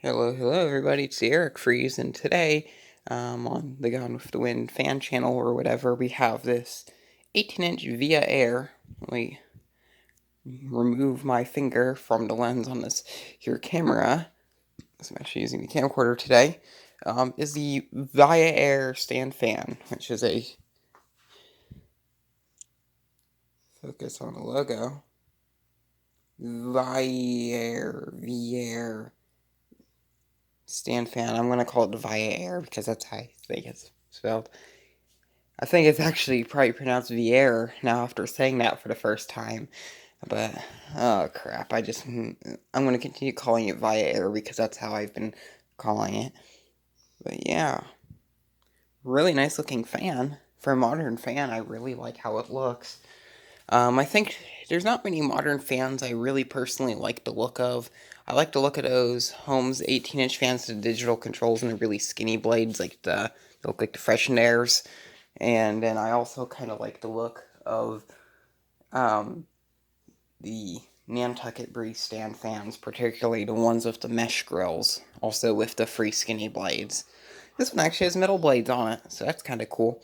Hello everybody, it's Eric Freeze, and today, on the Gone with the Wind fan channel or whatever, we have this 18-inch Vie-air. Let me remove my finger from the lens on this here camera, because I'm actually using the camcorder today, is the Vie-air stand fan, which is a, focus on the logo, Vie-air stand fan. I'm going to call it Vie-air because that's how I think it's spelled. I think it's actually probably pronounced Vie-air now after saying that for the first time. But, oh crap, I'm going to continue calling it Vie-air because that's how I've been calling it. But yeah, really nice looking fan. For a modern fan, I really like how it looks. I think there's not many modern fans I really personally like the look of. I like the look of those Homes 18-inch fans with digital controls and the really skinny blades, like they look like the Freshenairs. And then I also kind of like the look of the Nantucket Breeze stand fans, particularly the ones with the mesh grills, also with the free skinny blades. This one actually has metal blades on it, so that's kind of cool.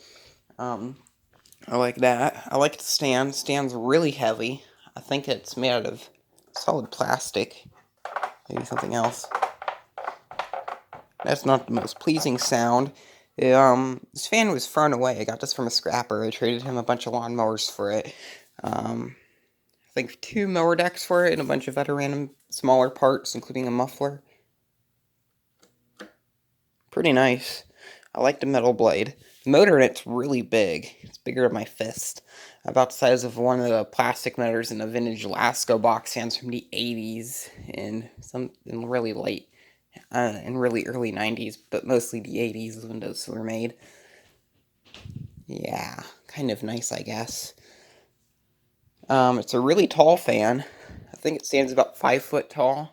I like that. I like the stand. Stand's really heavy. I think it's made out of solid plastic. Maybe something else. That's not the most pleasing sound. This fan was thrown away. I got this from a scrapper. I traded him a bunch of lawnmowers for it. I think 2 mower decks for it and a bunch of other random smaller parts, including a muffler. Pretty nice. I like the metal blade. The motor in it's really big. It's bigger than my fist. About the size of one of the plastic motors in a vintage Lasco box fans from the 80s and in really early 90s, but mostly the 80s when those were made. Yeah, kind of nice, I guess. It's a really tall fan. I think it stands about 5 foot tall.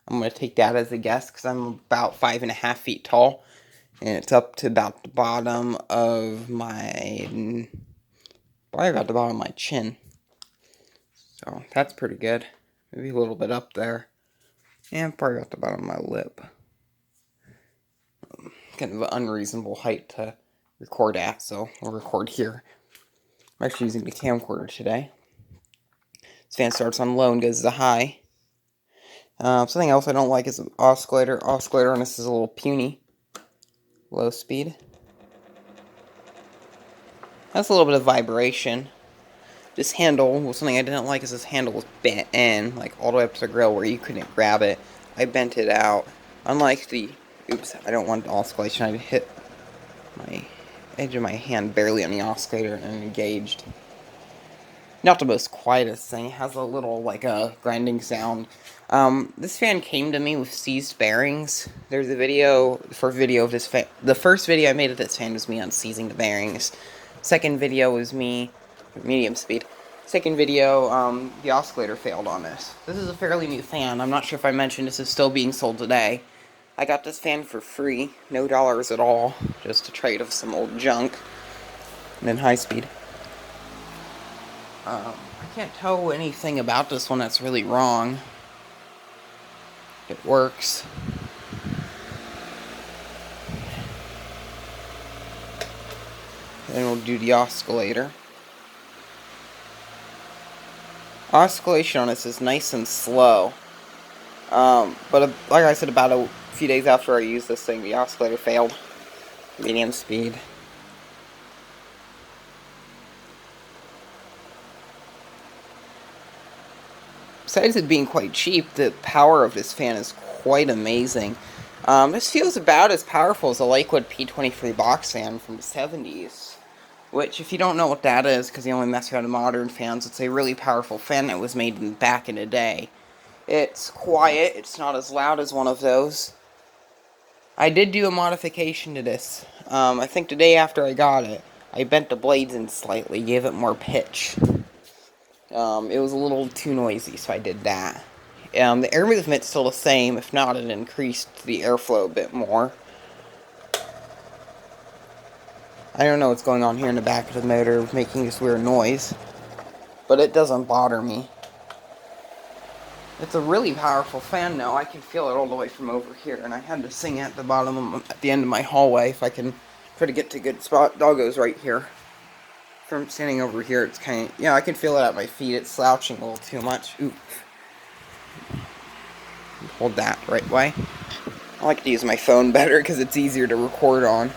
I'm going to take that as a guess because I'm about 5.5 feet tall. And it's up to about the bottom of my, probably about the bottom of my chin. So that's pretty good. Maybe a little bit up there. And probably about the bottom of my lip. Kind of an unreasonable height to record at, so we'll record here. I'm actually using the camcorder today. This fan starts on low and goes to high. Something else I don't like is the oscillator. Oscillator on this is a little puny. Low speed. Has a little bit of vibration. This handle, well, something I didn't like is this handle was bent in, like all the way up to the grill where you couldn't grab it. I bent it out. Unlike the, oops, I don't want the oscillation. I hit my edge of my hand barely on the oscillator and engaged. Not the most quietest thing. It has a little, like, a grinding sound. This fan came to me with seized bearings. There's a video, the first video of this fan. The first video I made of this fan was me unseizing the bearings. Second video was me, medium speed. Second video, the oscillator failed on this. This is a fairly new fan. I'm not sure if I mentioned this is still being sold today. I got this fan for free, no dollars at all, just a trade of some old junk. And then high speed. I can't tell anything about this one that's really wrong. It works. Then we'll do the oscillator. Oscillation on this is nice and slow. But like I said, about a few days after I used this thing, the oscillator failed. Medium speed. Besides it being quite cheap, the power of this fan is quite amazing. This feels about as powerful as a Lakewood P23 box fan from the 70s. Which, if you don't know what that is, because you only mess around with modern fans, it's a really powerful fan that was made back in the day. It's quiet, it's not as loud as one of those. I did do a modification to this. I think the day after I got it, I bent the blades in slightly, gave it more pitch. It was a little too noisy, so I did that. The air movement's still the same, if not, it increased the airflow a bit more. I don't know what's going on here in the back of the motor, making this weird noise, but it doesn't bother me. It's a really powerful fan now. I can feel it all the way from over here, and I had to sing at the bottom of, at the end of my hallway if I can try to get to a good spot. Doggo's right here. From standing over here, it's kind of, yeah, I can feel it at my feet. It's slouching a little too much. Ooh. Hold that the right way. I like to use my phone better because it's easier to record on.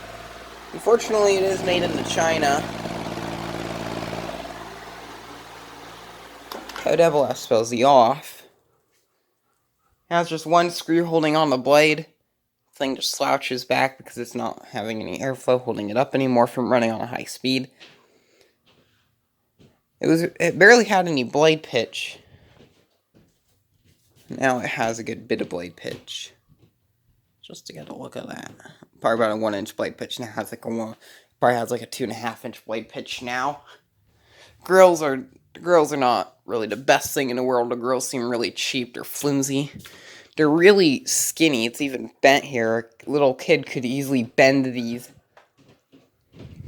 Unfortunately, it is made in China. Devil S spells the off. It has just one screw holding on the blade. The thing just slouches back because it's not having any airflow holding it up anymore from running on a high speed. It barely had any blade pitch. Now it has a good bit of blade pitch. Just to get a look at that. Probably about a 1-inch blade pitch now. Probably has like a 2.5-inch blade pitch now. Grills are not really the best thing in the world. The grills seem really cheap. They're flimsy. They're really skinny. It's even bent here. A little kid could easily bend these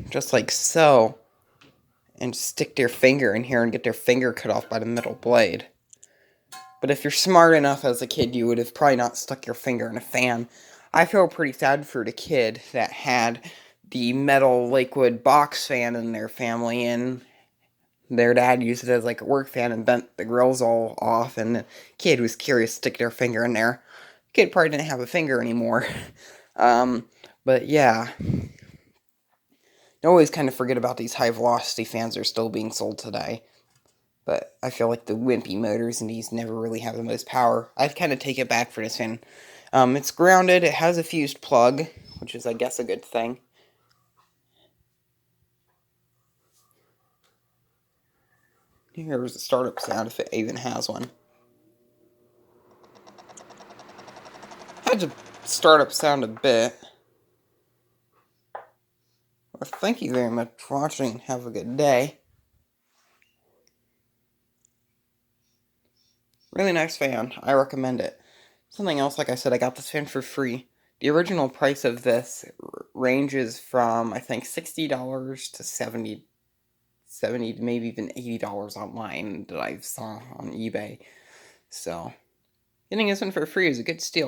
just like so and stick their finger in here and get their finger cut off by the metal blade. But if you're smart enough as a kid, you would have probably not stuck your finger in a fan. I feel pretty sad for the kid that had the metal Lakewood box fan in their family, and their dad used it as like a work fan and bent the grills all off, and the kid was curious to stick their finger in there. The kid probably didn't have a finger anymore. But yeah. I always kind of forget about these high-velocity fans that are still being sold today. But I feel like the wimpy motors in these never really have the most power. I'd kind of take it back for this fan. It's grounded. It has a fused plug, which is, I guess, a good thing. Here's the startup sound, if it even has one. Had to start up sound a bit. Well, thank you very much for watching. Have a good day. Really nice fan. I recommend it. Something else, like I said, I got this fan for free. The original price of this ranges from, I think, $60 to $70 to maybe even $80 online that I saw on eBay. So, getting this one for free is a good steal.